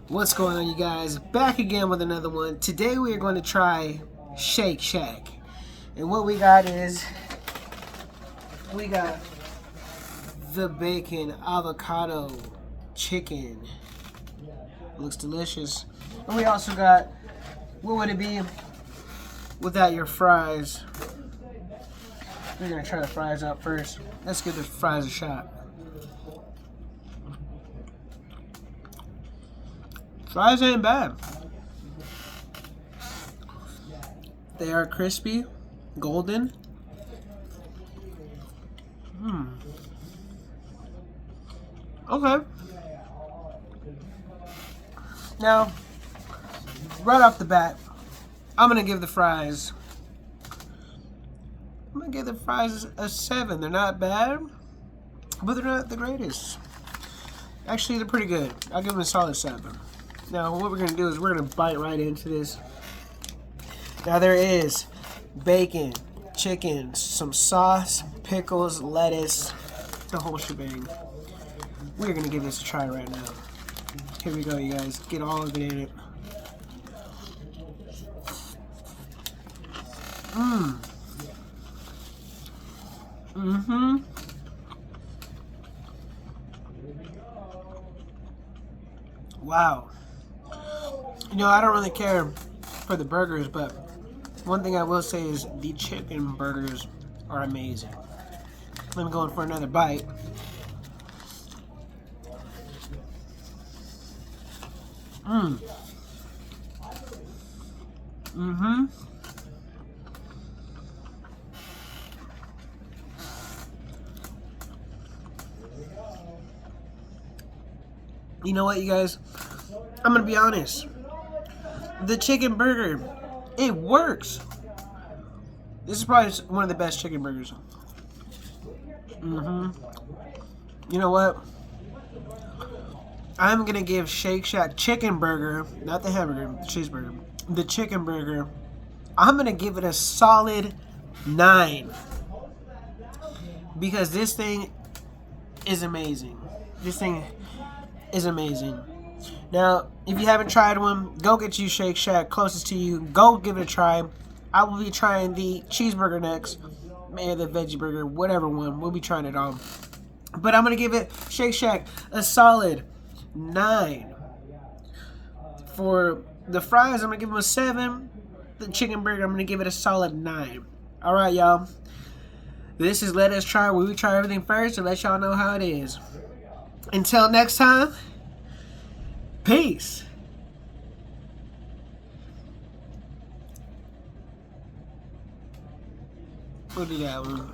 What's going on, you guys? Back again with another one. Today we are going to try Shake Shack. And what we got is, we got the bacon avocado chicken. Looks delicious. And we also got, what would it be without your fries? We're going to try the fries out first. Let's give the fries a shot. Fries ain't bad. They are crispy, golden. Okay. Now, right off the bat, I'm gonna give the fries. A 7. They're not bad, but they're not the greatest. Actually, they're pretty good. I'll give them a solid 7. Now, what we're going to do is we're going to bite right into this. Now, there is bacon, chicken, some sauce, pickles, lettuce, the whole shebang. We're going to give this a try right now. Here we go, you guys. Get all of it in it. Wow. You know, I don't really care for the burgers, but one thing I will say is the chicken burgers are amazing. I'm going for another bite. You know what, you guys? I'm gonna be honest. The chicken burger, it works. This is probably one of the best chicken burgers. You know what? I'm gonna give Shake Shack chicken burger, not the hamburger, the cheeseburger, the chicken burger, I'm gonna give it a solid 9. Because this thing is amazing. This thing is amazing. Now, if you haven't tried one, go get you Shake Shack closest to you. Go give it a try. I will be trying the cheeseburger next. Maybe the veggie burger, whatever one. We'll be trying it all. But I'm going to give it, Shake Shack, a solid 9. For the fries, I'm going to give them a 7. The chicken burger, I'm going to give it a solid 9. Alright, y'all. This is Let Us Try, where we try everything first and let y'all know how it is. Until next time, peace. We'll do that one.